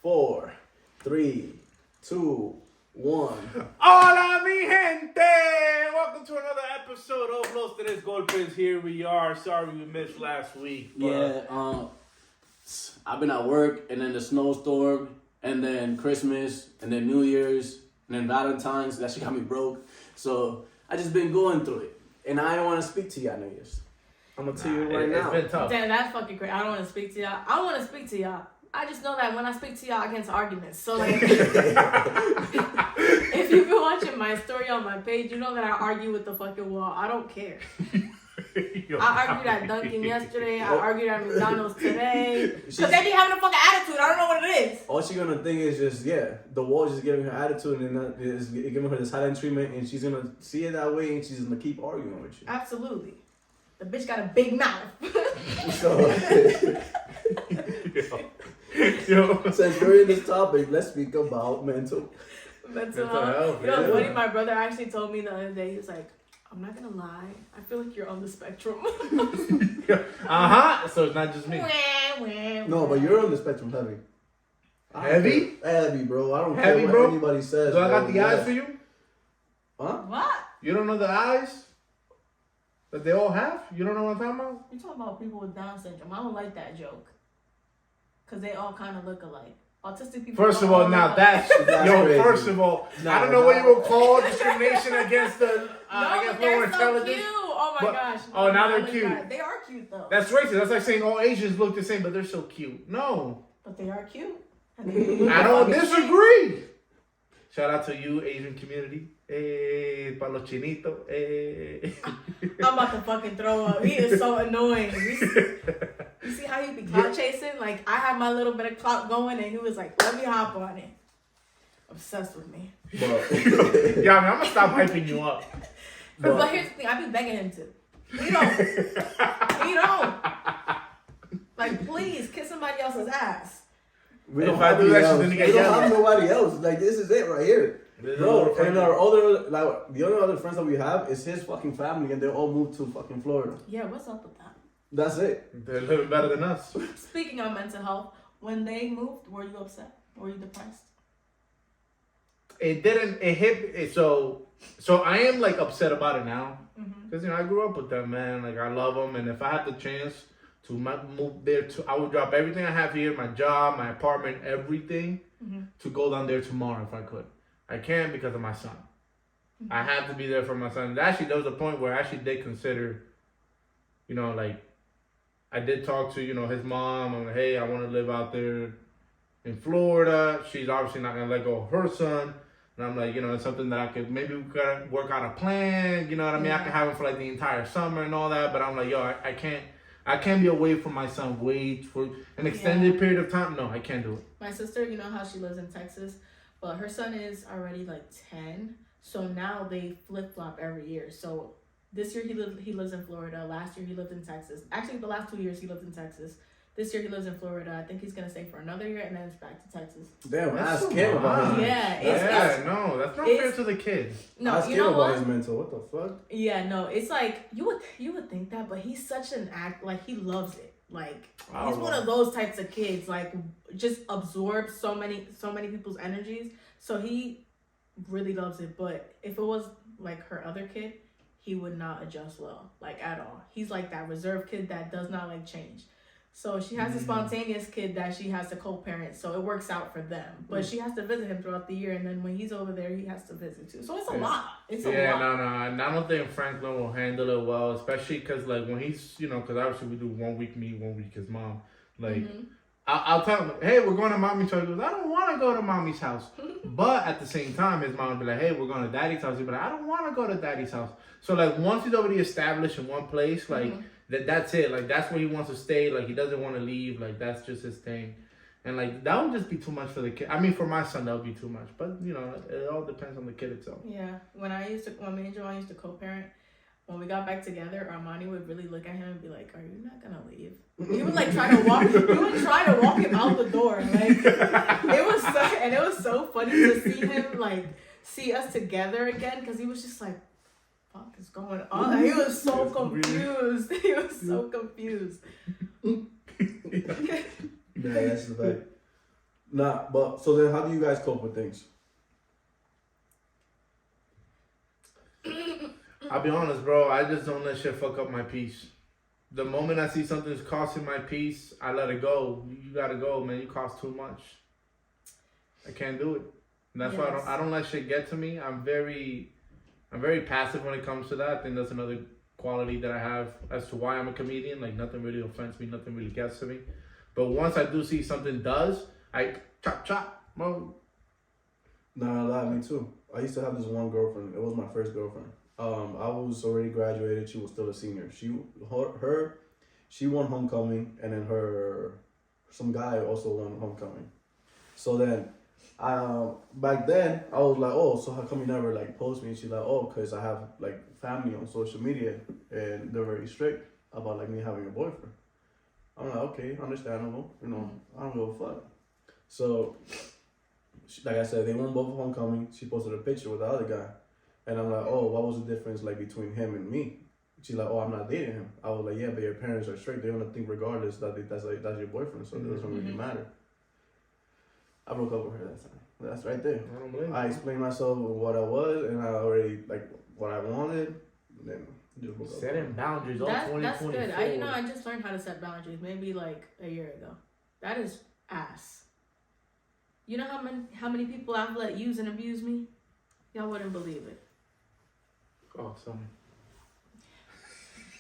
4, 3, 2, 1. Hola, mi gente! Welcome to another episode of Los Tres Golpes. Here we are. Sorry we missed last week. But... Yeah, I've been at work, and then the snowstorm, and then Christmas, and then New Year's, and then Valentine's. That shit got me broke. So I just been going through it, and I don't want to speak to y'all New Year's. I'm gonna tell you right now. It's been tough. Damn, that's fucking great. I don't want to speak to y'all. I want to speak to y'all. I just know that when I speak to y'all, I get into arguments. So like, if you've been watching my story on my page, you know that I argue with the fucking wall. I don't care. I argued at Dunkin' yesterday. I argued at McDonald's today. Because they be having a fucking attitude. I don't know what it is. All she's gonna think is just, the wall just giving her attitude and then is giving her this silent treatment, and she's gonna see it that way, and she's gonna keep arguing with you. Absolutely. The bitch got a big mouth. So, since we're in this topic, let's speak about mental health. health. You know, funny, my brother actually told me the other day, he was like, I'm not gonna lie, I feel like you're on the spectrum. So it's not just me. No, but you're on the spectrum heavy. Heavy? Heavy, bro. I don't Heavy, care what bro? anybody says. So I got bro. the eyes for you? Huh? What? You don't know the eyes that they all have? You don't know what I'm talking about? You talking about people with Down syndrome. I don't like that joke. Because they all kind of look alike. Autistic people. First of all, now that's yo. crazy. First of all, Nah, I don't know what you would call discrimination against the against lower they're so intelligence. cute. Oh my gosh. Oh, now they're I like cute. that. They are cute though. That's racist. That's like saying all Asians look the same, but they're so cute. No, But they are cute. And they I don't disagree. Shout out to you, Asian community. Hey, pa los chinitos. Hey. I'm about to fucking throw up. He is so annoying. You see how he be clout chasing? Like, I had my little bit of clout going, and he was like, let me hop on it. Obsessed with me. Yeah, I mean, I'm gonna stop hyping you up. But here's the thing, I be begging him to. He don't. He don't. Like, please, kiss somebody else's ass. We If don't I have do that, else. she's gonna get We don't yelled have at. nobody else. Like, this is it right here. Bro, and our other, like, the only other friends that we have is his fucking family, and they all moved to fucking Florida. Yeah, what's up with that? That's it. They're living better than us. Speaking of mental health, when they moved, were you upset? Were you depressed? It didn't. It hit. So I am like upset about it now because I grew up with them, man. Like I love them, and if I had the chance to move there, I would drop everything I have here, my job, my apartment, everything, to go down there tomorrow if I could. I can't because of my son. I have to be there for my son. Actually, there was a point where I actually did consider, like, I did talk to, his mom. I'm like, hey, I want to live out there in Florida. She's obviously not going to let go of her son. And I'm like, it's something that I could, maybe we could work out a plan. You know what I mean? I can have him for like the entire summer and all that. But I'm like, I can't be away from my son for an extended period of time. No, I can't do it. My sister, you know how she lives in Texas? Well, her son is already like 10. So now they flip-flop every year. So this year he lives in Florida. Last year he lived in Texas. Actually, the last 2 years he lived in Texas. This year he lives in Florida. I think he's going to stay for another year and then it's back to Texas. Damn, That's ask so him about wild. his Yeah. That's not fair to the kids. No, ask you him know about what? his mental. What the fuck? Yeah, no, it's like you would think that, but he's such an like he loves it. Like he's one of those types of kids, like just absorbs so many people's energies. So he really loves it. But if it was like her other kid, he would not adjust well, like at all. He's like that reserved kid that does not like change. So she has a spontaneous kid that she has to co-parent, so it works out for them. But she has to visit him throughout the year, and then when he's over there, he has to visit too. So it's a lot. It's a lot. Yeah, no. I don't think Franklin will handle it well, especially because like when he's, because obviously we do 1 week me, 1 week his mom. Like, I'll tell him, hey, we're going to mommy's house. He goes, I don't want to go to mommy's house. But at the same time, his mom would be like, hey, we're going to daddy's house. He'd be like, I don't want to go to daddy's house. So like once he's already established in one place, like that's it. Like that's where he wants to stay. Like he doesn't want to leave. Like that's just his thing. And like that would just be too much for the kid. I mean, for my son, that would be too much. But it all depends on the kid itself. Yeah. When me and Joanne used to co-parent, when we got back together, Armani would really look at him and be like, "Are you not gonna leave?" He would like try to walk. He would try to walk him out the door. Like it was so funny to see him like see us together again because he was just like, "Fuck is going on?" He was so confused. He was so confused. Yeah, that's the fact. Nah, but so then how do you guys cope with things? I'll be honest, bro. I just don't let shit fuck up my peace. The moment I see something's costing my peace, I let it go. You gotta go, man. You cost too much. I can't do it. And that's why I don't let shit get to me. I'm very passive when it comes to that. I think that's another quality that I have as to why I'm a comedian. Like, nothing really offends me, nothing really gets to me. But once I do see something does, I chop, bro. Nah, me too. I used to have this one girlfriend. It was my first girlfriend. I was already graduated. She was still a senior. She won homecoming, and then some guy also won homecoming. So then, back then I was like, oh, so how come you never like post me? And she's like, oh, cause I have like family on social media, and they're very strict about like me having a boyfriend. I'm like, okay, understandable. You know, I don't give a fuck. So, like I said, they won both homecoming. She posted a picture with the other guy. And I'm like, oh, what was the difference like between him and me? She's like, oh, I'm not dating him. I was like, yeah, but your parents are strict. They're gonna think regardless that's your boyfriend, so it doesn't really matter. I broke up with her that time. That's right there. I don't blame you. I explained myself what I was, and I already like what I wanted. And then just broke up. Setting boundaries all That's 2024. good. I just learned how to set boundaries maybe like a year ago. That is ass. You know how many people I've let use and abuse me? Y'all wouldn't believe it. Oh, sorry.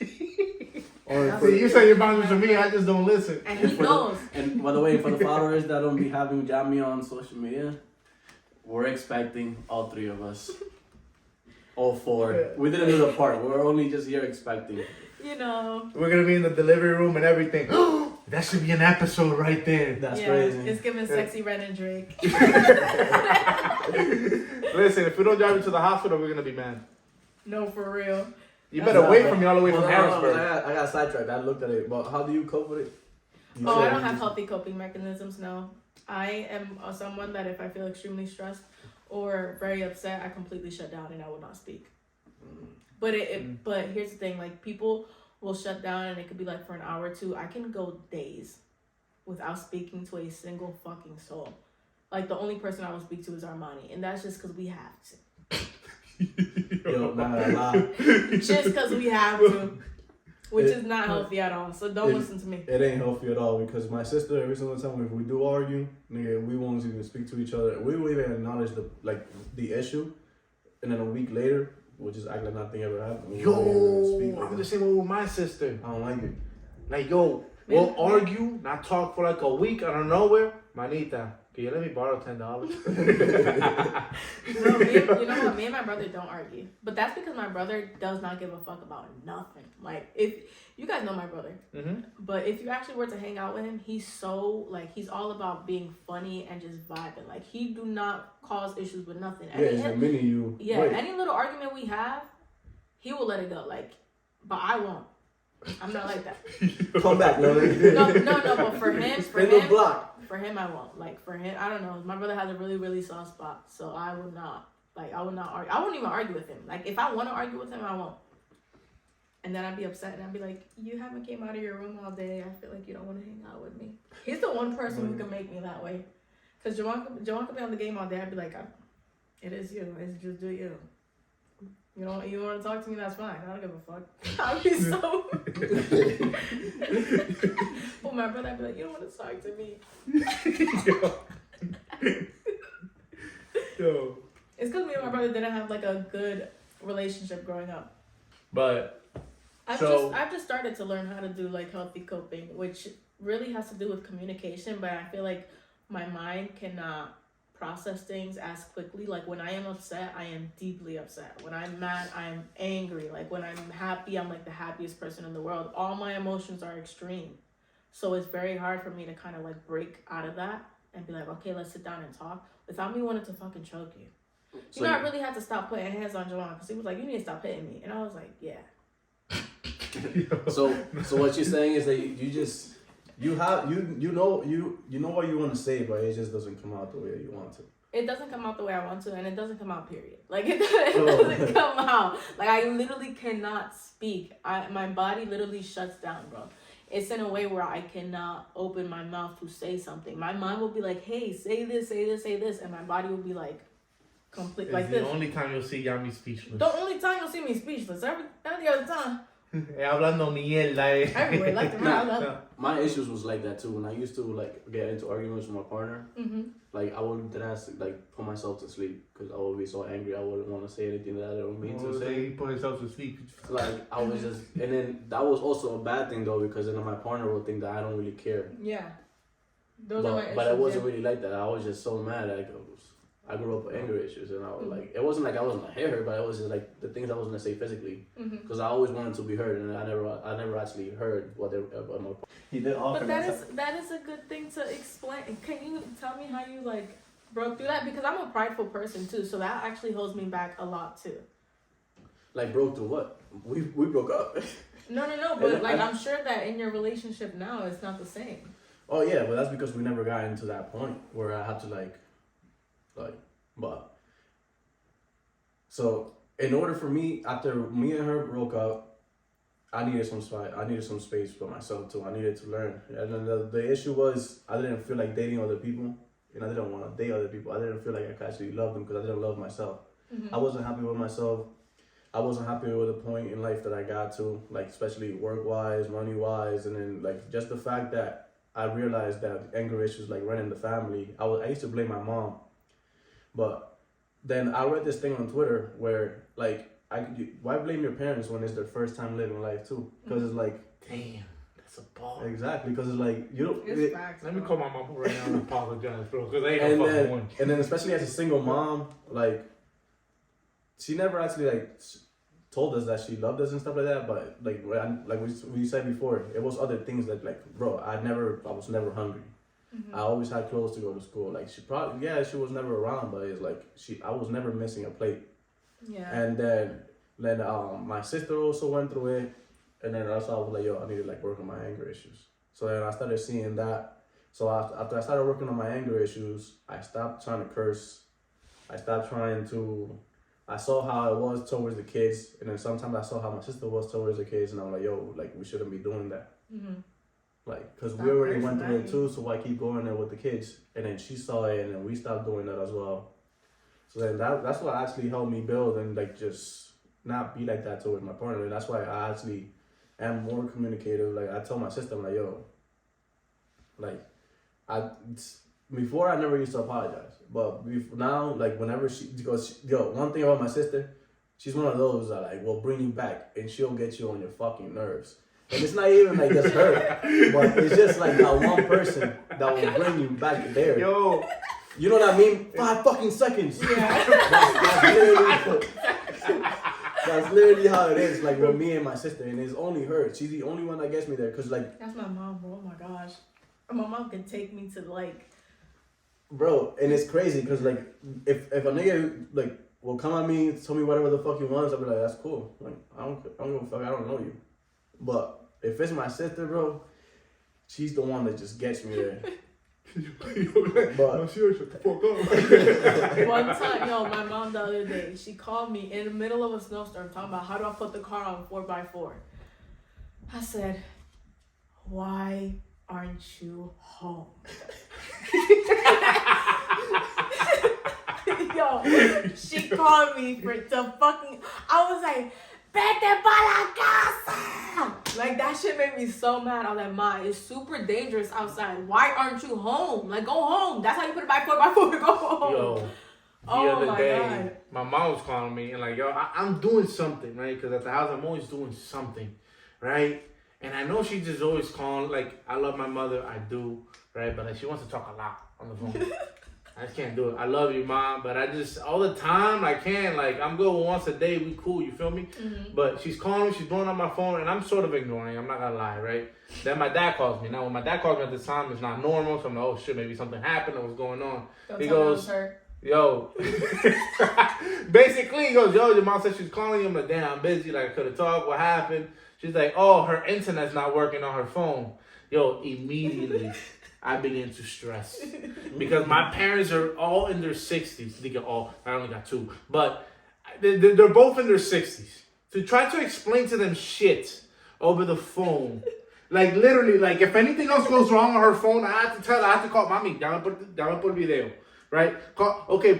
See, you say your boundaries to me, I just don't listen. And he knows. And by the way, for the followers that don't be having Jamie on social media, we're expecting all three of us. All four. We didn't do the part. We're only just here expecting. You know. We're gonna be in the delivery room and everything. That should be an episode right there. That's crazy. It's giving sexy Ren and Drake. Listen, if we don't drive you to the hospital, we're gonna be mad. No, for real. You better wait for me all the way from Harrisburg. I got sidetracked. I looked at it. But how do you cope with it? I don't have healthy coping mechanisms, no. I am someone that if I feel extremely stressed or very upset, I completely shut down and I will not speak. But but here's the thing, like people will shut down and it could be like for an hour or two. I can go days without speaking to a single fucking soul. Like the only person I will speak to is Armani, and that's just because we have to. Yo, nah. Just because we have to, which is not healthy at all. So don't listen to me. It ain't healthy at all because my sister, every single time if we do argue, nigga, we won't even speak to each other. We won't even acknowledge the issue, and then a week later, we'll just act like nothing ever happened. I'm the same way with my sister. I don't like it. Like, yo, we'll argue, not talk for like a week out of nowhere. Manita, can you let me borrow $10? No, you know what? Me and my brother don't argue. But that's because my brother does not give a fuck about nothing. Like, if you guys know my brother, but if you actually were to hang out with him, he's so, like, he's all about being funny and just vibing. Like, he do not cause issues with nothing. It's the minute you... Yeah, any little argument we have, he will let it go. Like, but I won't. I'm not like that. Come back, Lily. No, but for him, I won't. Like, for him, I don't know. My brother has a really, really soft spot, so I would not argue. I wouldn't even argue with him. Like, if I want to argue with him, I won't. And then I'd be upset, and I'd be like, you haven't came out of your room all day. I feel like you don't want to hang out with me. He's the one person who can make me that way. Because Jawan could be on the game all day. I'd be like, it is you. It's just do you. You want to talk to me? That's fine. I don't give a fuck. I'd be so... Well, my brother, I'd be like, you don't want to talk to me. Yo. It's because me and my brother didn't have, like, a good relationship growing up. But... I've just started to learn how to do, like, healthy coping, which really has to do with communication, but I feel like my mind cannot process things as quickly. Like when I am upset, I am deeply upset. When I'm mad, I'm angry. Like when I'm happy, I'm like the happiest person in the world. All my emotions are extreme. So it's very hard for me to kind of like break out of that and be like, okay, let's sit down and talk without me wanting to fucking choke you. You know, I really had to stop putting hands on Joanne because he was like, you need to stop hitting me. And I was like, yeah. So what you're saying is that you know what you want to say, but it just doesn't come out the way you want to. It doesn't come out the way I want to, and it doesn't come out, period. Like, it doesn't come out. Like, I literally cannot speak. My body literally shuts down, bro. it's in a way where I cannot open my mouth to say something. My mind will be like, hey, say this, say this, say this. And my body will be like, complete, it's like the this. only time you'll see Yami speechless. The only time you'll see me speechless. Every other time. Hablando mierda. Everywhere, left and right. I love it. My issues was like that too. When I used to like get into arguments with my partner, Mm-hmm. like I would then ask like put myself to sleep because I would be so angry. I wouldn't want to say anything that I don't mean to say. He put himself to sleep. Like I was just, and then that was also a bad thing though because then my partner would think that I don't really care. Yeah. Those are my issues. But it wasn't really like that. I was just so mad. Like I grew up with anger issues, and I was like, it wasn't like I wasn't gonna hit her, but it was just like the things I was gonna say physically, because I always wanted to be heard, and I never actually heard what they about my. He did offer. But that is a good thing to explain. Can you tell me how you like broke through that? Because I'm a prideful person too, so that actually holds me back a lot too. Like broke through what? We broke up. No, but like I'm sure that in your relationship now it's not the same. Oh yeah, but that's because we never got into that point where I had to like, but. So in order for me, after me and her broke up, I needed some space. I needed some space for myself too. I needed to learn. And then the issue was I didn't feel like dating other people, and I didn't want to date other people. I didn't feel like I could actually love them because I didn't love myself. Mm-hmm. I wasn't happy with myself. I wasn't happy with the point in life that I got to, like especially work-wise, money-wise, and then like just the fact that I realized that anger issues like running the family. I used to blame my mom, but then I read this thing on Twitter where like why blame your parents when it's their first time living life too? Because it's like Damn, that's a ball. exactly because it's like you don't. It's facts, Let me bro. call my mom right now and apologize, bro, because they And ain't no fucking then, one. and then especially as a single mom, like she never actually like told us that she loved us and stuff like that. But like we said before, it was other things that like bro, I was never hungry. Mm-hmm. I always had clothes to go to school. Like she was never around, but it's like I was never missing a plate. Yeah. And then my sister also went through it, and then also I was like, yo, I need to like work on my anger issues. So then I started seeing that. So after I started working on my anger issues, I stopped trying to curse. I stopped trying to. I saw how it was towards the kids, and then sometimes I saw how my sister was towards the kids, and I'm like, yo, like we shouldn't be doing that. Mm-hmm. Like, because Stop we already went through it cursing, too, so why keep going there with the kids? And then she saw it, and then we stopped doing that as well. So then that's what actually helped me build and like just not be like that towards my partner. And that's why I actually am more communicative. Like I tell my sister, I'm like, yo, like before I never used to apologize, but now like whenever one thing about my sister, she's one of those that like will bring you back and she'll get you on your fucking nerves. And it's not even like just her, but it's just like that one person that will bring you back there. Yo, You know what I mean? 5 fucking seconds. Yeah. That's literally how it is. Like with me and my sister, and it's only her. She's the only one that gets me there. Cause like, That's my mom, bro. Oh my gosh. My mom can take me to like. bro, and it's crazy. Cause like, if a nigga like will come at me, tell me whatever the fuck he wants, I'll be like, that's cool. Like I don't give a fuck. I don't know you. But if it's my sister, bro, she's the one that just gets me there. no, seriously, shut the fuck up. One time, my mom the other day, she called me in the middle of a snowstorm talking about how do I put the car on 4x4. I said, why aren't you home? Yo, she called me to fucking, I was like, vete pa la casa! Like, that shit made me so mad. I was like, Ma, it's super dangerous outside. Why aren't you home? Like, go home. That's how you put it back 4x4. Go home. Yo, the other day, my mom was calling me and like, yo, I'm doing something, right? Because at the house, I'm always doing something, right? And I know she's just always calling, like, I love my mother, I do, right? But like, she wants to talk a lot on the phone. I just can't do it. I love you, Mom, but I just, all the time, I can't. Like, I'm good once a day, we cool, you feel me? Mm-hmm. But she's calling me, she's blowing up my phone, and I'm sort of ignoring, I'm not gonna lie, right? Then my dad calls me. Now, when my dad calls me at this time, it's not normal, so I'm like, oh shit, maybe something happened or what's going on. Don't He tell me I goes, was hurt. yo. Basically, he goes, yo, your mom said she's calling you. I'm like, damn, I'm busy, like, I could've talked, what happened? She's like, oh, her internet's not working on her phone. Yo, immediately. I began to stress because my parents are all in their 60s. They get all, I only got 2, but they're both in their 60s. To try to explain to them shit over the phone, Like literally, like if anything else goes wrong on her phone, I have to call mommy. Dame por video, right?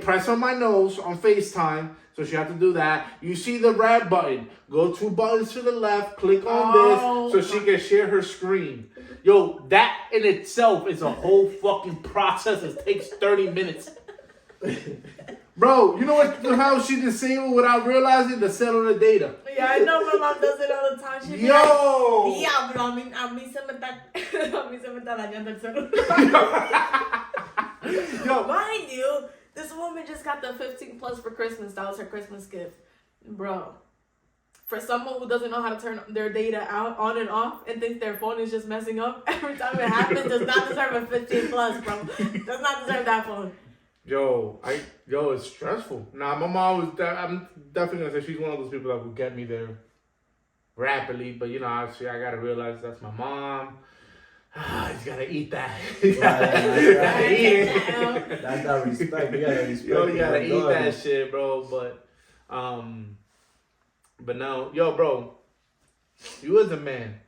Press on my nose on FaceTime. So she had to do that. You see the red button. Go 2 buttons to the left. Click on this so she can share her screen. Yo, that in itself is a whole fucking process. It takes 30 minutes. Bro, you know what the hell she disabled without realizing? The cellular data. Yeah, I know my mom does it all the time. She be Yo! like, diablo, a mí se me está dañando el celular. Yo. Mind you, this woman just got the 15 plus for Christmas. That was her Christmas gift. Bro, for someone who doesn't know how to turn their data on and off and thinks their phone is just messing up every time it happens, does not deserve a 15 plus, bro. Does not deserve that phone. Yo, it's stressful. Nah, my mom was. I'm definitely gonna say she's one of those people that will get me there rapidly. But obviously, I gotta realize that's my mom. He's gotta eat that. Gotta eat it. That's that respect. You gotta respect. Yo, you gotta eat that shit, bro. But no, yo, bro, you as a man.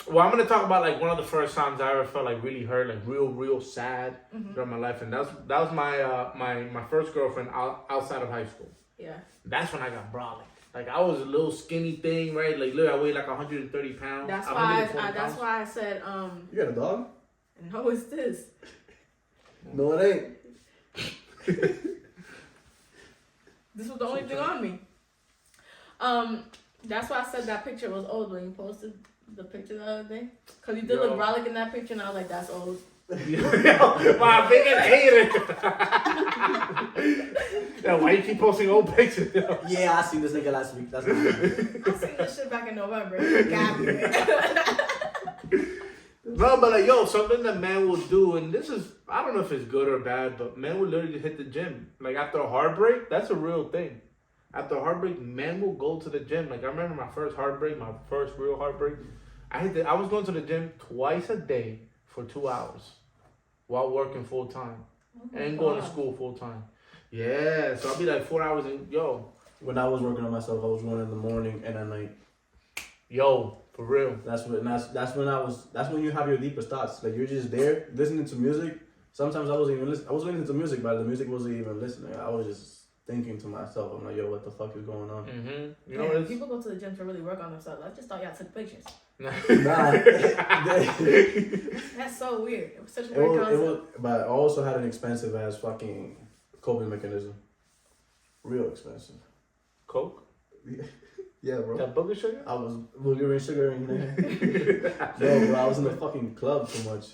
Well, I'm gonna talk about like one of the first times I ever felt like really hurt, like real sad during my life, and that was my my first girlfriend outside of high school. Yeah. That's when I got brolic. Like I was a little skinny thing, right? Like look, I weighed like 130 pounds. That's why I said You got a dog? No, it's this. No, it ain't. This was the only thing on me. That's why I said that picture was old when you posted the picture the other day. Cause you did look brolic in that picture, and I was like, that's old. My biggest hater. Yeah, why you keep posting old pictures? Yeah, I seen this nigga last week. That's I seen this shit back in November. God. No, but like, yo, something that men will do, and this is, I don't know if it's good or bad, but men will literally hit the gym. Like after a heartbreak, that's a real thing. After a heartbreak, men will go to the gym. Like I remember my first heartbreak, my first real heartbreak. I was going to the gym twice a day for 2 hours while working full time and going to school full time. Yeah, so I'll be like 4 hours and yo. When I was working on myself, I was going in the morning and at night. Yo, for real. That's when you have your deepest thoughts. Like you're just there listening to music. Sometimes I wasn't even listening. I was listening to music, but the music wasn't even listening. I was just thinking to myself. I'm like, yo, what the fuck is going on? Mm-hmm. You know, people go to the gym to really work on themselves. I just thought y'all took pictures. Nah. That's so weird. It was such a weird concept. But I also had an expensive ass fucking coping mechanism. Real expensive. Coke? Yeah, bro. That booger sugar? I was boogering sugar in there. No, bro, I was in the fucking club too much.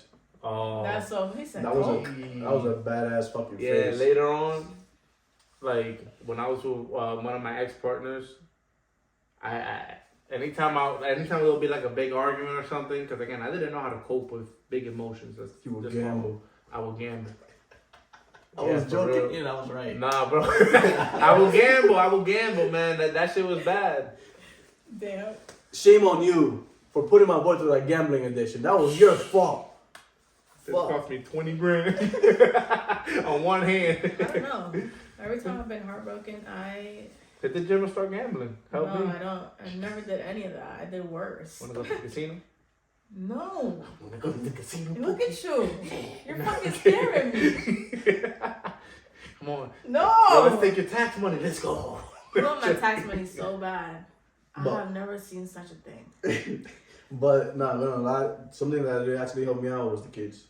Oh. That's so, he said that was a badass fucking face. Later on, like when I was with one of my ex-partners, anytime there'll be like a big argument or something, because again, I didn't know how to cope with big emotions. You would gamble. I would gamble. I was joking, and I was right. Nah, bro. I will gamble, man. That shit was bad. Damn. Shame on you for putting my boy through that gambling addiction. That was your fault. It cost me 20 grand on one hand. I don't know. Every time I've been heartbroken, I hit the gym and start gambling. Help me. I don't. I never did any of that. I did worse. Wanna go to the casino? No. Wanna go to the casino? Look at you. You're fucking scaring me. Come on. No. Yo, let's take your tax money. Let's go. You want my tax money so bad. I have never seen such a thing. But not gonna lie, something that actually helped me out was the kids.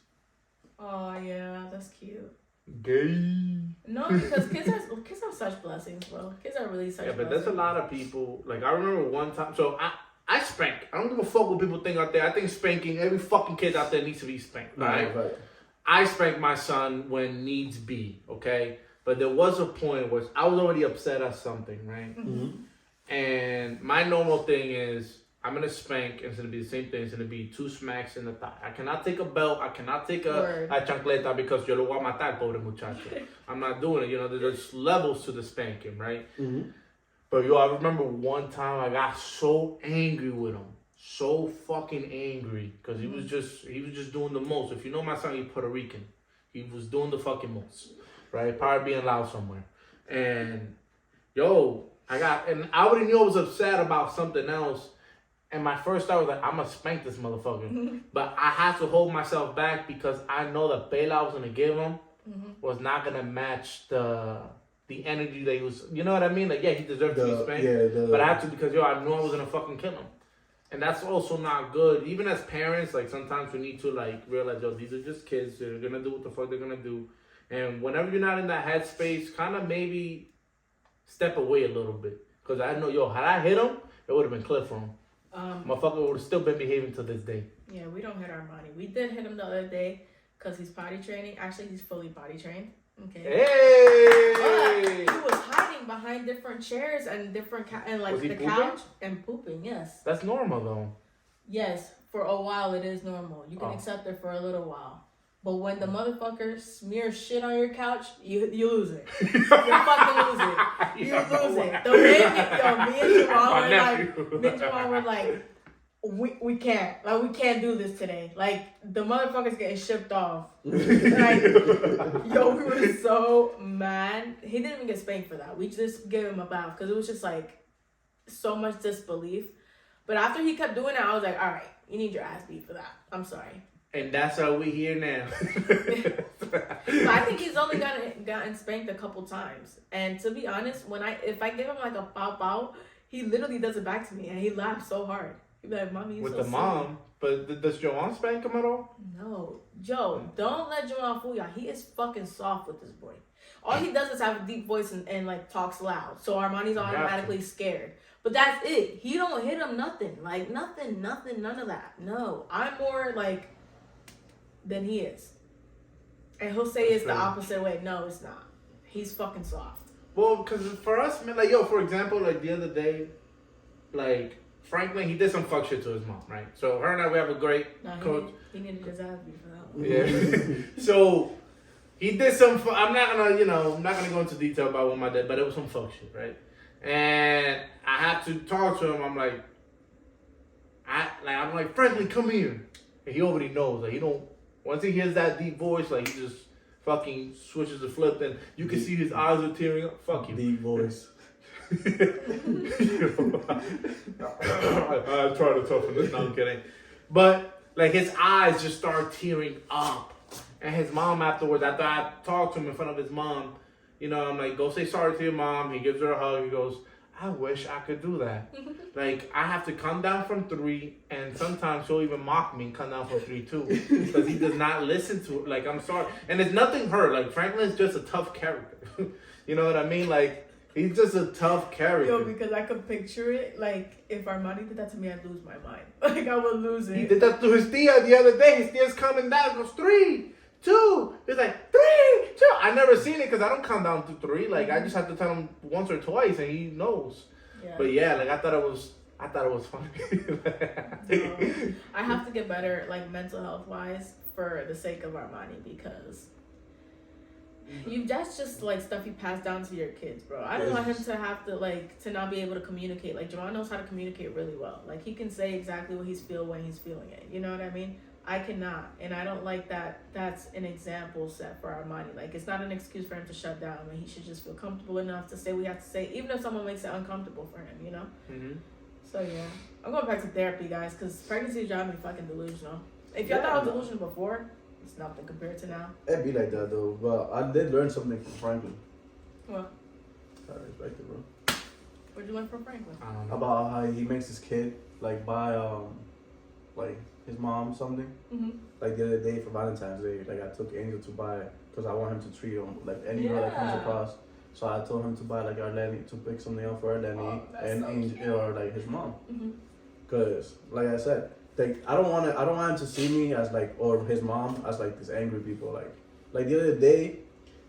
Oh yeah, that's cute. Gay. No, because kids are such blessings, bro. Kids are really such. Yeah, but blessings. there's a lot of people. Like I remember one time. So I spank. I don't give a fuck what people think out there. I think spanking. Every fucking kid out there needs to be spanked. Right? I spank my son when needs be. Okay. But there was a point where I was already upset at something, right? Mm-hmm. And my normal thing is I'm gonna spank, and it's gonna be the same thing. It's gonna be 2 smacks in the thigh. I cannot take a belt. I cannot take a chancleta because yo lo voy a matar, pobre muchacho. I'm not doing it. You know, there's levels to the spanking, right? Mm-hmm. But yo, I remember one time I got so angry with him, so fucking angry, because he was just doing the most. If you know my son, he's Puerto Rican. He was doing the fucking most, right? Probably being loud somewhere, and yo. I already knew I was upset about something else, And my first thought was like, I'm gonna spank this motherfucker. But I had to hold myself back because I know the bail I was gonna give him was not gonna match the energy that he was. You know what I mean? Like, yeah, he deserved to be spanked. But I had to because I knew I was gonna fucking kill him. And that's also not good. Even as parents, like sometimes we need to like realize, yo, these are just kids. They're gonna do what the fuck they're gonna do. And whenever you're not in that headspace, kind of maybe step away a little bit. Because I know, yo, had I hit him, it would have been clip for him. Motherfucker would have still been behaving to this day. Yeah, we don't hit our money. We did hit him the other day because he's potty training. Actually, he's fully potty trained. Okay. Hey! But he was hiding behind different chairs and different couch and pooping. Yes. That's normal though. Yes, for a while it is normal. You can accept it for a little while. But when the motherfucker smears shit on your couch, you lose it. You fucking lose it. You lose it. The way me and Jamal were like, we can't. Like, we can't do this today. Like, the motherfucker's getting shipped off. Like, yo, we were so mad. He didn't even get spanked for that. We just gave him a bath because it was just like so much disbelief. But after he kept doing it, I was like, all right, you need your ass beat for that. I'm sorry. And that's how we here now. But I think he's only gotten spanked a couple times. And to be honest, if I give him like a pow pow, he literally does it back to me, and he laughs so hard. He'd be like, "Mommy, you with so the silly." mom. But does Joanne spank him at all? No, Joe, don't let Joanne fool y'all. He is fucking soft with this boy. All he does is have a deep voice and like talks loud. So Armani's automatically scared. But that's it. He don't hit him nothing. Like nothing, none of that. No, I'm more like than he is. And he'll say it's the opposite way. No, it's not. He's fucking soft. Well, because for us, man, like, yo, for example, like the other day, like, Franklin, he did some fuck shit to his mom, right? So her and I, we have a great coach. He needed his ass beat for that one. Yeah. So he did some, I'm not gonna go into detail about what my dad, but it was some fuck shit, right? And I had to talk to him. I'm like, Franklin, come here. And he already knows, like, he don't. Once he hears that deep voice, like, he just fucking switches the flip, and you can see his eyes are tearing up. Fuck you. Deep voice. I try to toughen this. No, I'm kidding. But, like, his eyes just start tearing up. And his mom afterwards, after I talked to him in front of his mom, I'm like, go say sorry to your mom. He gives her a hug. He goes, I wish I could do that. Like, I have to come down from 3, and sometimes she'll even mock me and come down from 3 too, because he does not listen to it. Like, I'm sorry. And it's nothing her. Like, Franklin's just a tough character. You know what I mean? Like, he's just a tough character. Yo, because I could picture it. Like, if Armani did that to me, I'd lose my mind. Like, I would lose it. He did that to his tia the other day. His tia's coming down. Goes 3, 2. He's like 3, 2. I never seen it because I don't count down to 3. Like, I just have to tell him once or twice, and he knows. Yeah. But yeah, like I thought it was funny. No, I have to get better, like mental health wise, for the sake of Armani, because that's just like stuff you pass down to your kids, bro. I don't want him to have to not be able to communicate. Like, Javon knows how to communicate really well. Like, he can say exactly what he's feeling when he's feeling it. You know what I mean? I cannot, and I don't like that. That's an example set for Armani. Like, it's not an excuse for him to shut down. He should just feel comfortable enough to say what we have to say, even if someone makes it uncomfortable for him, Mm-hmm. So yeah, I'm going back to therapy, guys, because pregnancy is driving me fucking delusional. If y'all thought I was delusional before, it's nothing compared to now. It'd be like that though. Well, I did learn something from Franklin. What? I respect it, bro. What'd you learn from Franklin? About how he makes his kid like buy like his mom something. Mm-hmm. Like the other day for Valentine's Day, like I took Angel to buy it because I want him to treat him like any girl that comes across. So I told him to buy like Arlene, to pick something up for Arlene and Angel or like his mom. Cause like I said, like I don't want him to see me as like, or his mom as like this angry people. Like the other day,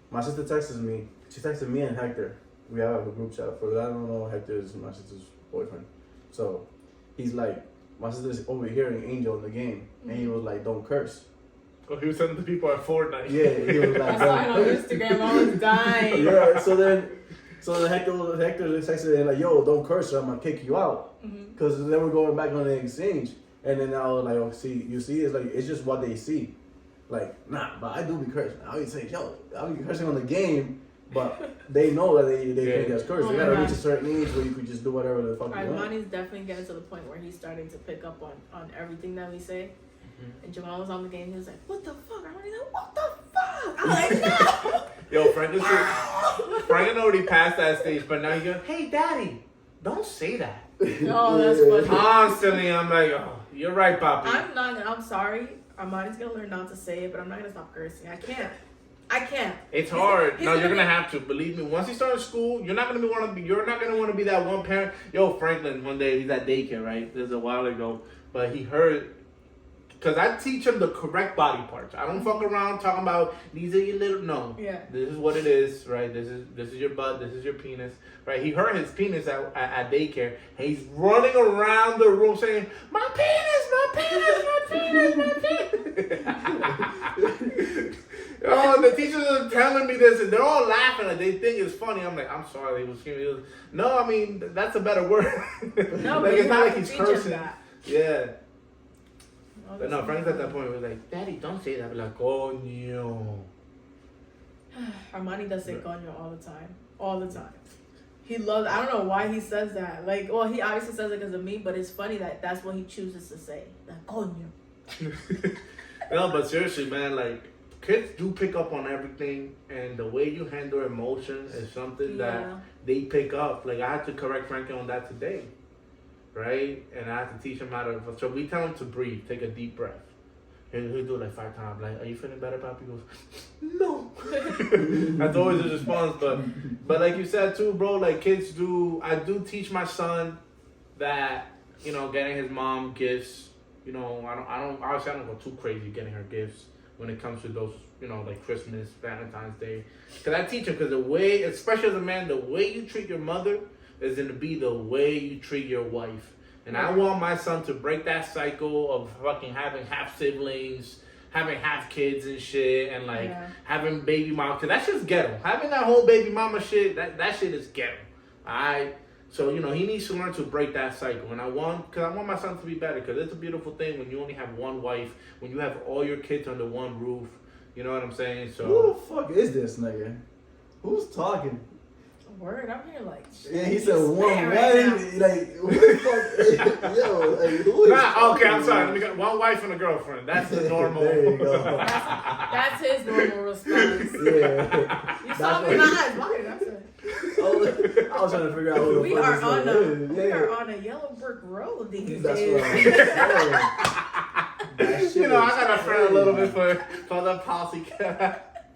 my sister texted me. She texted me and Hector. We have a group chat. For that, I don't know, Hector is my sister's boyfriend. So he's like, my sister's overhearing Angel in the game, and he was like, "Don't curse." Oh, he was sending the people at Fortnite. Yeah, he was like, I saw it on Instagram. I was dying. Yeah, so then Hector texted him like, "Yo, don't curse, or I'm gonna kick you out." Because then we're going back on the exchange, and then I was like, "Oh, see, you see, it's like it's just what they see." Like, nah, but I do be cursing. I always say, "Yo, I be cursing on the game." But they know that they can't get cursed. Oh They my gotta God. reach a certain age where you could just do whatever the fuck you want. Armani's definitely getting to the point where he's starting to pick up on everything that we say. And Jamal was on the game. He was like, "What the fuck?" Armani's like, "What the fuck?" I'm like, "No." Yo, Frank already passed that stage, but now you go, "Hey, daddy, don't say that." Oh, that's funny. Constantly, I'm like, "Oh, you're right, Papi." I'm sorry. Armani's gonna learn not to say it, but I'm not gonna stop cursing. I can't. It's hard. He's No, you're gonna gonna have to. Believe me. Once you start school, you're not gonna want to be that one parent. Yo, Franklin, one day he's at daycare, right? This is a while ago, but he heard. Because I teach him the correct body parts. I don't fuck around talking about these are your little. No. Yeah. This is what it is, right? This is your butt. This is your penis, right? He hurt his penis at daycare. And he's running around the room saying, "My penis, my penis, my penis, my penis." Oh, the teachers are telling me this, and they're all laughing. And they think it's funny. I'm like, I'm sorry. They was screaming. No, I mean that's a better word. No, like, but it's you not have like to he's teach him cursing. that. Yeah. Oh, But no, Frank's at that point. He was like, "Daddy, don't say that." We're like, "Coño." Armani does say coño all the time. All the time. He loves, I don't know why he says that. Like, well, he obviously says it because of me, but it's funny that that's what he chooses to say. Like, coño. No, but seriously, man, like, kids do pick up on everything, and the way you handle emotion is something that they pick up. Like, I had to correct Frankie on that today, right? And I had to teach him how to, so we tell him to breathe, take a deep breath. He'll do it like 5 times. Like, "Are you feeling better, Pop?" He goes, "No." That's always his response. But like you said too, bro. Like kids do. I do teach my son that getting his mom gifts. I don't. Obviously, I don't go too crazy getting her gifts when it comes to those. Like Christmas, Valentine's Day. Because I teach him. Because the way, especially as a man, the way you treat your mother is going to be the way you treat your wife. And I want my son to break that cycle of fucking having half siblings, having half kids and shit, and like having baby mama. Cause that's just ghetto. Having that whole baby mama shit, that shit is ghetto. Alright? So, he needs to learn to break that cycle. And I want my son to be better. Cause it's a beautiful thing when you only have one wife, when you have all your kids under one roof. You know what I'm saying? So who the fuck is this nigga? Who's talking? Word, I'm here like shit. Yeah, he said one right wife. Like, who the fuck? Yo, like, who is okay, I'm sorry. Let me go. One wife and a girlfriend. That's the normal. There you go. That's his normal response. Yeah. You saw me in my eyes. Why? That's it. I was trying to figure out who the We fuck are this on nigga is. we are on a yellow brick road these That's days. what I'm saying. I got a friend a little bit for the posse cat.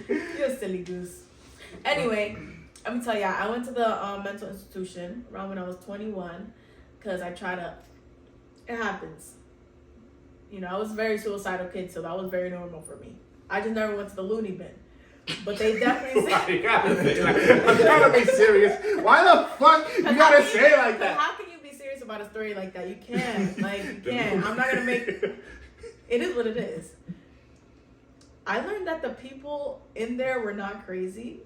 You're a silly goose. Anyway, let me tell ya, I went to the mental institution around when I was 21 because I tried to. It happens. I was a very suicidal kid, so that was very normal for me. I just never went to the loony bin. But they definitely said. You gotta be serious. Why the fuck you gotta say it like that? How can you be serious about a story like that? You can't. Like, you can't. I'm not gonna make. It is what it is. I learned that the people in there were not crazy.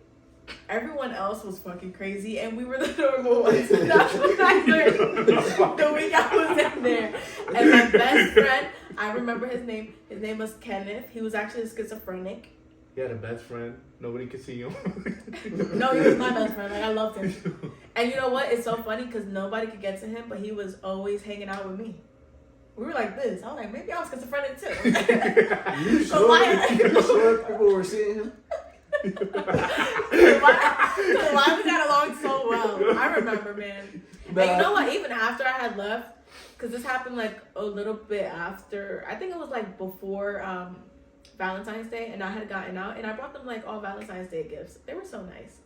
Everyone else was fucking crazy, and we were the normal ones. That's what I learned the week I was in there. And my best friend, I remember his name. His name was Kenneth. He was actually schizophrenic. You had a best friend. Nobody could see you. No, he was my best friend. Like, I loved him. And you know what? It's so funny because nobody could get to him, but he was always hanging out with me. We were like this. I was like, maybe I was schizophrenic too. You sure people were seeing him? Why we got along so well? I remember, man. Nah. And you know what? Even after I had left, because this happened like a little bit after. I think it was like before Valentine's Day, and I had gotten out, and I brought them like all Valentine's Day gifts. They were so nice.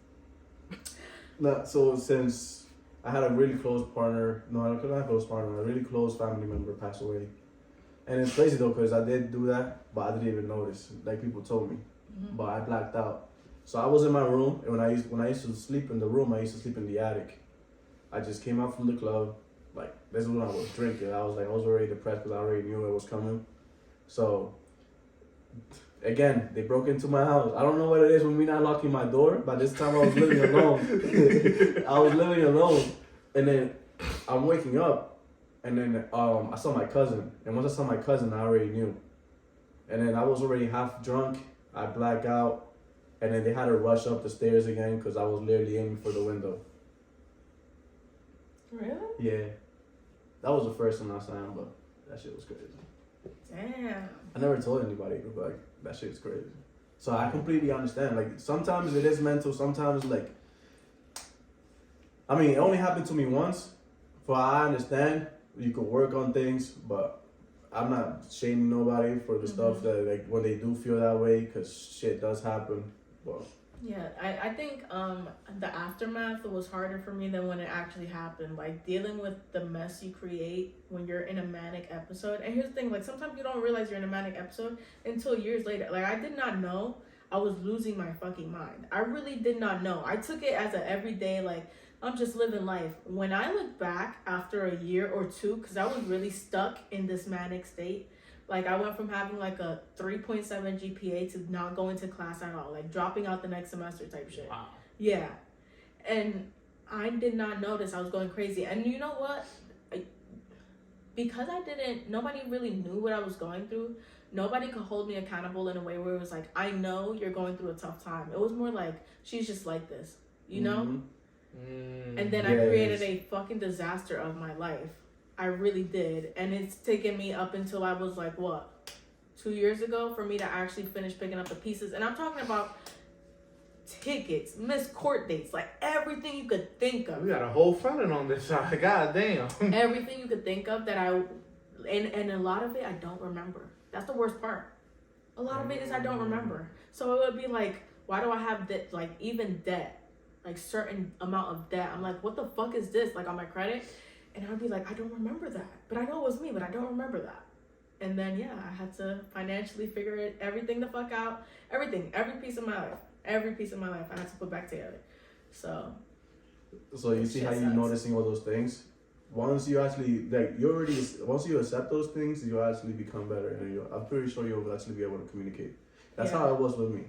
Nah, so since I had a really close partner, not close partner, a really close family member passed away. And it's crazy though, because I did do that, but I didn't even notice. Like people told me, but I blacked out. So I was in my room, and when I used to sleep in the room, I used to sleep in the attic. I just came out from the club, like this is when I was drinking. I was already depressed because I already knew it was coming. So again, they broke into my house. I don't know what it is when we not locking my door. By this time, I was living alone. And then I'm waking up, and then I saw my cousin. And once I saw my cousin, I already knew. And then I was already half drunk. I blacked out, and then they had to rush up the stairs again because I was literally aiming for the window. Really? Yeah, that was the first time I saw him, but that shit was crazy. Damn. I never told anybody, but like that shit's crazy. So I completely understand. Like sometimes it is mental. Sometimes like, I mean, it only happened to me once. But I understand you could work on things, but I'm not shaming nobody for the stuff that like when they do feel that way, because shit does happen. But yeah, I think the aftermath was harder for me than when it actually happened. Like dealing with the mess you create when you're in a manic episode. And here's the thing, like sometimes you don't realize you're in a manic episode until years later. Like I did not know I was losing my fucking mind. I really did not know. I took it as a everyday, like I'm just living life. When I look back after a year or two, because I was really stuck in this manic state. Like I went from having like a 3.7 GPA to not going to class at all, like dropping out the next semester type shit. Wow. Yeah. And I did not notice I was going crazy. And you know what? Because nobody really knew what I was going through. Nobody could hold me accountable in a way where it was like, I know you're going through a tough time. It was more like, she's just like this, you know? And then I created a fucking disaster of my life. I really did. And it's taken me up until I was like, what, 2 years ago for me to actually finish picking up the pieces. And I'm talking about tickets, missed court dates, like everything you could think of. We got a whole felon on this side. God damn. Everything you could think of that and a lot of it I don't remember. That's the worst part. A lot of it is I don't remember. So it would be like, why do I have that, like even debt, like certain amount of debt? I'm like, what the fuck is this? Like on my credit? And I'd be like, I don't remember that. But I know it was me, but I don't remember that. And then, yeah, I had to financially figure everything the fuck out. Everything, every piece of my life, I had to put back together. So you see how you noticing all those things? Once you actually, once you accept those things, you actually become better. And I'm pretty sure you'll actually be able to communicate. That's how it was with me.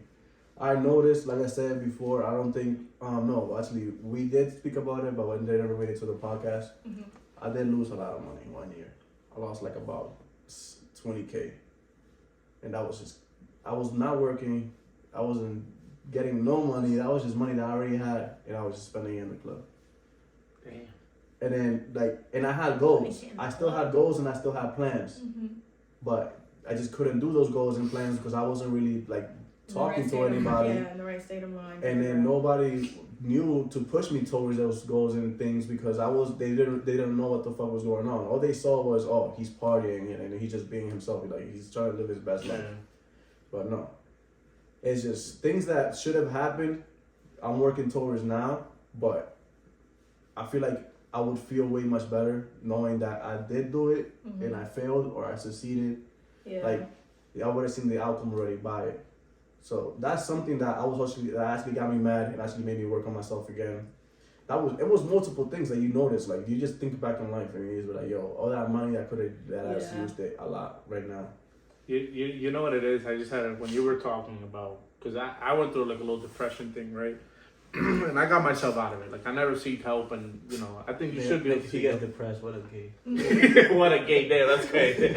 I noticed, like I said before, I don't think, no, actually, we did speak about it, but when they never made it to the podcast, I did lose a lot of money 1 year. I lost like about 20K. And that was just, I was not working, I wasn't getting no money, that was just money that I already had, and I was just spending it in the club. Damn. And then, and I had goals. I still had goals and I still had plans. But I just couldn't do those goals and plans because I wasn't really, like, talking to anybody. Yeah, in the right state of mind. And then nobody knew to push me towards those goals and things because they didn't know what the fuck was going on. All they saw was, oh, he's partying and he's just being himself. Like he's trying to live his best life. But no. It's just things that should have happened, I'm working towards now, but I feel like I would feel way much better knowing that I did do it and I failed or I succeeded. Yeah. Like I would have seen the outcome already by it. So that's something that that actually got me mad and actually made me work on myself again. It was multiple things that you notice. Like you just think back in life and you just be like, yo, all that money I just used it a lot right now. You know what it is? I just had it when you were talking about, because I went through like a little depression thing, right? And I got myself out of it. Like I never seek help, and you know I think you should be able to. He gets depressed. What a gay. What a gay day. That's crazy.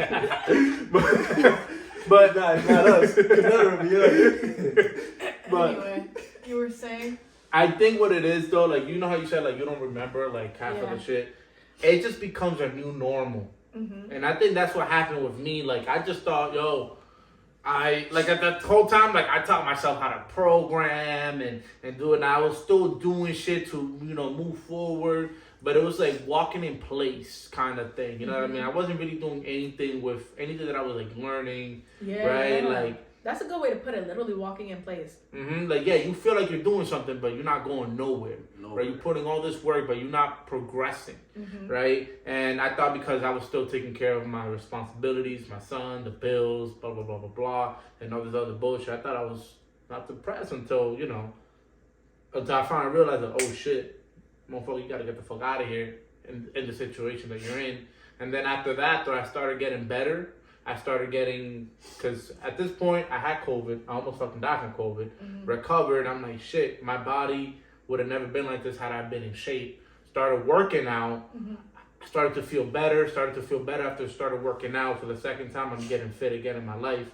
But not us. But anyway, you were saying. I think what it is though, like you know how you said like you don't remember like half of the shit. It just becomes a new normal. And I think that's what happened with me. Like I just thought, yo, at that whole time, like I taught myself how to program and do it. And I was still doing shit to, move forward. But it was like walking in place kind of thing. You know what I mean? I wasn't really doing anything that I was like learning. Yeah. Right? Like that's a good way to put it, literally walking in place. Like, yeah, you feel like you're doing something, but you're not going nowhere. Right? You're putting all this work, but you're not progressing. Right? And I thought because I was still taking care of my responsibilities, my son, the bills, blah, blah, blah, blah, blah, and all this other bullshit, I thought I was not depressed until I finally realized that, oh shit, motherfucker, you gotta get the fuck out of here in the situation that you're in. And then after that, though, I started getting better. Because at this point, I had COVID. I almost fucking died from COVID. Recovered. I'm like, shit, my body would have never been like this had I been in shape. Started working out. Started to feel better. After I started working out for the second time. I'm getting fit again in my life.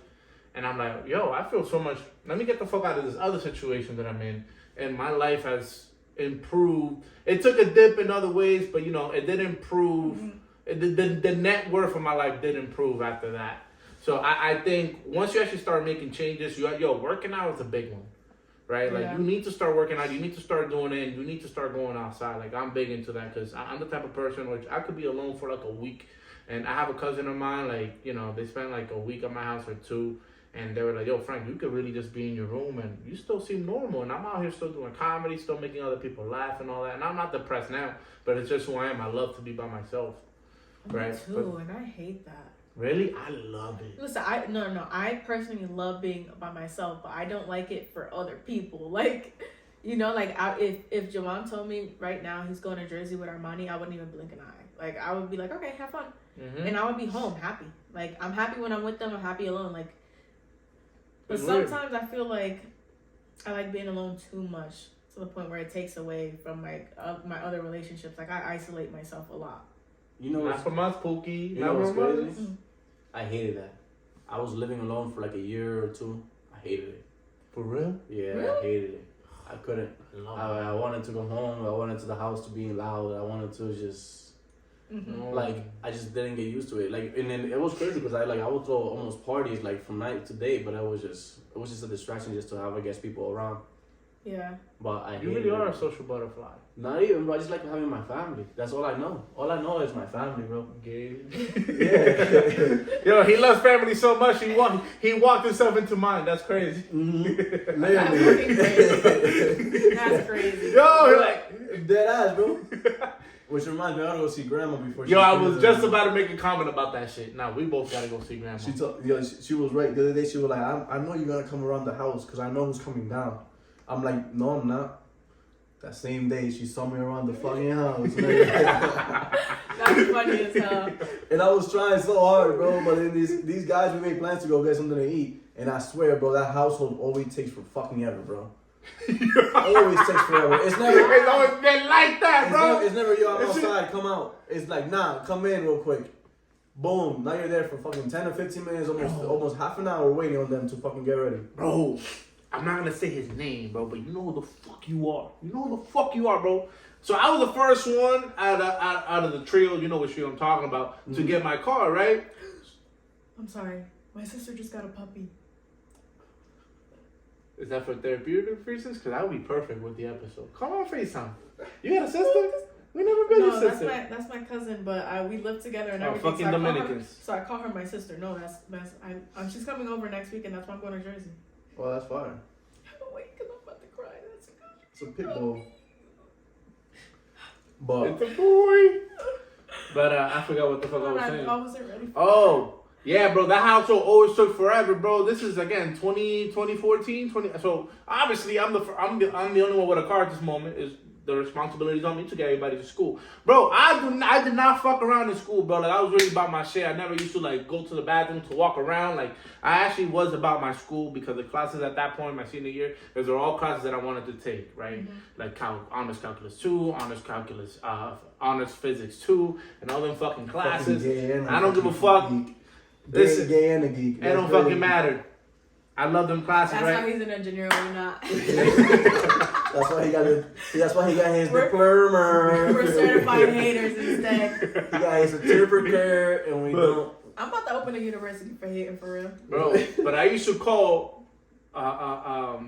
And I'm like, yo, I feel so much. Let me get the fuck out of this other situation that I'm in. And my life has improved. It took a dip in other ways, but, it did improve. The net worth of my life did improve after that. So I think once you actually start making changes, working out is a big one. Right? Like, you need to start working out. You need to start doing it. And you need to start going outside. Like, I'm big into that because I'm the type of person which I could be alone for like a week. And I have a cousin of mine, like, they spent like a week at my house or 2. And they were like, yo, Frank, you could really just be in your room and you still seem normal. And I'm out here still doing comedy, still making other people laugh and all that. And I'm not depressed now, but it's just who I am. I love to be by myself. Right? Me too, and I hate that. Really? I love it. Listen, I personally love being by myself, but I don't like it for other people. Like, if Javon told me right now he's going to Jersey with Armani, I wouldn't even blink an eye. Like, I would be like, okay, have fun. Mm-hmm. And I would be home happy. Like, I'm happy when I'm with them. I'm happy alone. Like, but sometimes I feel like I like being alone too much to the point where it takes away from my other relationships. Like, I isolate myself a lot. Not for months, Pookie. You know what's crazy? I hated that. I was living alone for like a year or 2. I hated it. For real? Yeah, really? I hated it. I couldn't. I wanted to go home. I wanted to the house to be loud. I wanted to just... Like, I just didn't get used to it. Like, and then it was crazy because I would throw almost parties like from night to day, but it was just a distraction just to have, I guess, people around. Yeah. But you really are a social butterfly. Not even, bro. I just like having my family. That's all I know. All I know is my family, bro. Gay. Yeah. Yo, he loves family so much. He walked himself into mine. That's crazy. Mm-hmm. That's crazy. Yo, like dead ass, bro. Which reminds me, I gotta go see Grandma before. I was just about to make a comment about that shit. Now we both gotta go see Grandma. She was right. The other day, she was like, I know you're gonna come around the house because I know who's coming down. I'm like, no, I'm not. That same day, she saw me around the fucking house. That's funny as hell. And I was trying so hard, bro. But then these guys, we made plans to go get something to eat. And I swear, bro, that household always takes for fucking ever, bro. Always takes forever. It's always been like that, bro. It's never, yo, I'm outside, come out. It's like, nah, come in real quick. Boom. Now you're there for fucking 10 or 15 minutes, almost half an hour waiting on them to fucking get ready. Bro, I'm not gonna say his name, bro, but you know who the fuck you are. You know who the fuck you are, bro. So I was the first one out of the trio, you know what trio I'm talking about, to get my car, right? I'm sorry. My sister just got a puppy. Is that for therapeutic reasons? Because that would be perfect with the episode. Call on FaceTime. You got a sister? We never been a sister. That's my cousin, but we live together and everything. Fucking Dominicans. So I call her my sister. No, she's coming over next week, and that's why I'm going to Jersey. Well, that's fine. But wait, because I'm about to cry. That's good. It's a pit bull. But it's a boy. But I forgot what the fuck I was saying. I wasn't ready for that. Yeah, bro, that household always took forever, bro. This is again 2014. So obviously, I'm the only one with a car at this moment. Is the responsibilities on me to get everybody to school, bro? I did not fuck around in school, bro. Like, I was really about my shit. I never used to like go to the bathroom to walk around. Like, I actually was about my school because the classes at that point, my senior year, those are all classes that I wanted to take, right? Mm-hmm. Like honors calculus 2, honors calculus, honors physics 2, and all them fucking classes. I don't give a fuck. This gay and a geek. It don't fucking matter. I love them classes, That's right? That's why he's an engineer. We're not. That's why he got his diploma. We're certified haters instead. He got his certificate, and we don't. I'm about to open a university for hating for real, bro. But I used to call. Now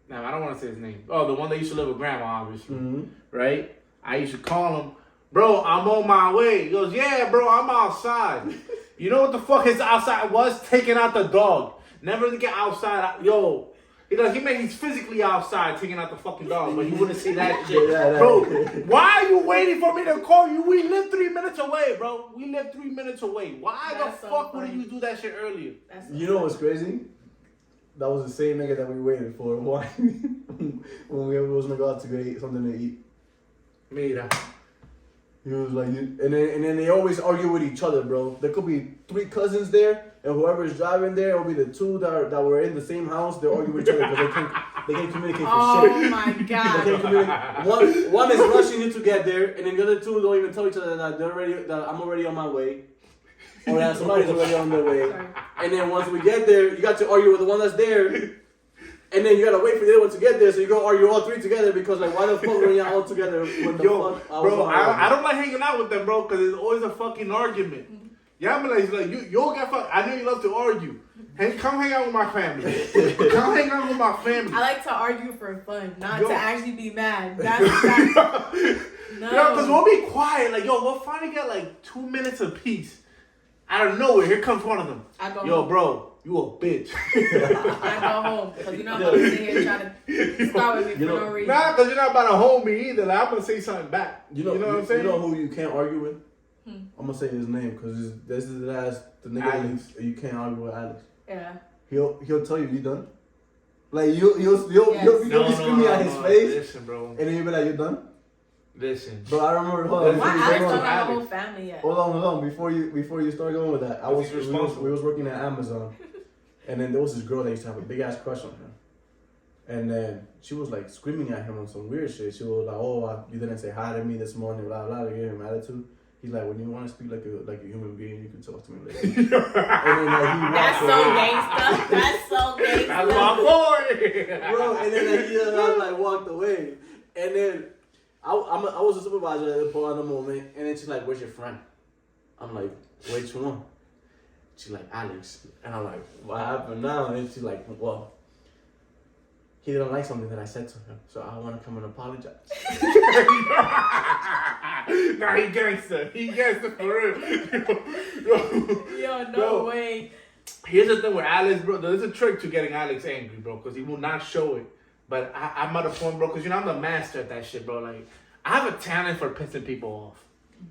I don't want to say his name. Oh, the one that used to live with Grandma, obviously, right? I used to call him, bro. I'm on my way. He goes, yeah, bro. I'm outside. You know what the fuck his outside was? Taking out the dog. Never to get outside. Yo, he's physically outside taking out the fucking dog, but he wouldn't see that shit. Bro, why are you waiting for me to call you? We live 3 minutes away, bro. We live 3 minutes away. Why the fuck wouldn't you do that shit earlier? You know what's crazy? That was the same nigga that we waited for. Why? When we was gonna go out to get something to eat. Mira. He was like, and then they always argue with each other, bro. There could be 3 cousins there, and whoever's driving there will be the 2 that were in the same house. They argue with each other because they can't communicate for shit. Oh my god! They can't communicate. One is rushing you to get there, and then the other 2 don't even tell each other that I'm already on my way. or that somebody's already on their way. Sorry. And then once we get there, you got to argue with the one that's there. And then you gotta wait for the other one to get there, so you go argue all three together because like why the fuck were y'all all together? When the fuck bro, I don't like hanging out with them, bro, because it's always a fucking argument. Yeah, I'm like you'll get fucked. I know you love to argue. Hey, come hang out with my family. Come hang out with my family. I like to argue for fun, not Yo. to actually be mad. That's no. Yo, because we'll be quiet. Like, yo, we'll finally get like 2 minutes of peace. Out of nowhere, here comes one of them. I go Yo, home. bro, you a bitch. I go home because you know I'm gonna sit here trying to start with me for no reason. Nah, because you're not about to hold me either. Like, I'm going to say something back. You know what I'm saying? You know who you can't argue with? I'm gonna say his name because this is the nigga Alex. you can't argue with Alex. Yeah. He'll tell you done. Like you'll be screaming at his face. Listen, bro. And then you'll be like, you done? Listen. Bro, I remember. Hold on. Why Alex Alex don't don't have a Alex. whole family yet? Hold on. Before you start going with that, we was working at Amazon, and then there was this girl that used to have a big ass crush on him, and then she was like screaming at him on some weird shit. She was like, "Oh, you didn't say hi to me this morning," blah blah. To give him attitude. He's like, when you want to speak like a human being, you can talk to me later. And then like he That's so gangsta. That's so gangsta. That's my boy. bro. And then like, he just walked away, and then I was a supervisor at the point on the moment, and then she's like, "Where's your friend?" I'm like, "Which one?" She's like, "Alex," and I'm like, "What happened now?" And she's like, "Well, he didn't like something that I said to him, so I want to come and apologize." Nah, he gangster. He gangster for real. Yo, no Bro. way. Here's the thing with Alex, bro. There's a trick to getting Alex angry, bro, because he will not show it. But I'm at a point, bro, because I'm the master at that shit, bro. Like, I have a talent for pissing people off.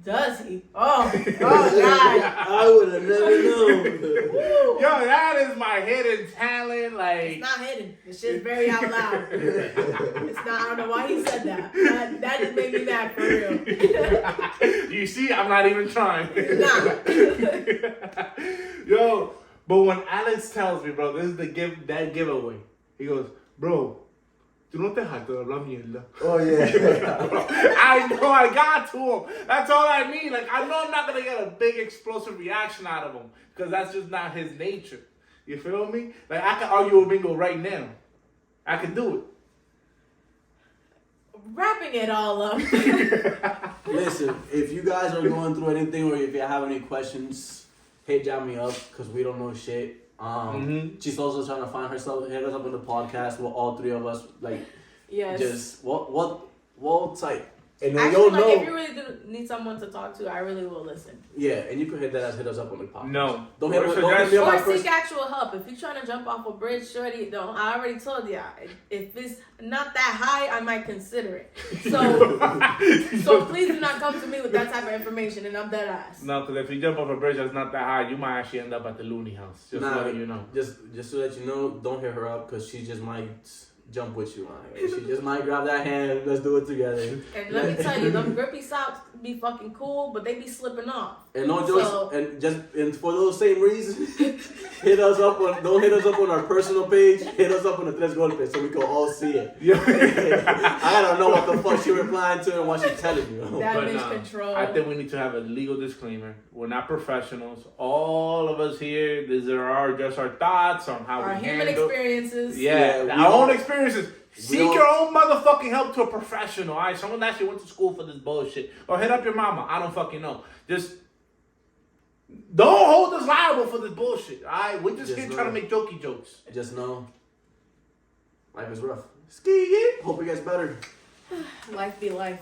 Does he? Oh God. I would have never known. Woo. Yo, that is my hidden talent. Like, It's not hidden. It's just very out loud. It's not. I don't know why he said that. That just made me mad for real. you see, I'm not even trying. Nah. Yo, but when Alex tells me, bro, this is that giveaway. He goes, bro, tú no te jactas de hablar mierda. Oh yeah. I know I got to him. That's all I mean. Like, I know I'm not gonna get a big explosive reaction out of him because that's just not his nature. You feel me? Like, I can argue with Bingo right now. I can do it. Wrapping it all up. Listen, if you guys are going through anything or if you have any questions, jam me up because we don't know shit. She's also trying to find herself. Hit us up on the podcast with all three of us. Like, Yes. just what type. And then Actually, you'll like, know. if you really do need someone to talk to, I really will listen. Yeah, and you can hit us up on the podcast. No. Don't hit me Or on my Or first. seek actual help. If you're trying to jump off a bridge, shorty, don't. I already told ya. If it's not that high, I might consider it. So please do not come to me with that type of information, and I'm dead ass. No, because if you jump off a bridge that's not that high, you might actually end up at the loony house. Just Nah, letting you know. Just to let you know, don't hit her up because she just might jump with you on it. She just might grab that hand. Let's do it together. And let me tell you, them grippy socks be fucking cool, but they be slipping off. And no jokes. And for those same reasons, hit us up on. Don't hit us up on our personal page. Hit us up on the Tres Golpes so we can all see it. I gotta know what the fuck she replying to and what she telling you. That But bitch control. I think we need to have a legal disclaimer. We're not professionals. All of us here, these are just our thoughts on how Our we human handle. experiences. Yeah, we our all- own experiences. Seek all- your own motherfucking help to a professional. All right, someone that actually went to school for this bullshit, or hit up your mama. I don't fucking know. Just don't hold us liable for this bullshit. All right, we're just here trying to make jokey jokes. Just know, life is rough. Ski it. Hope it gets better. Life be life.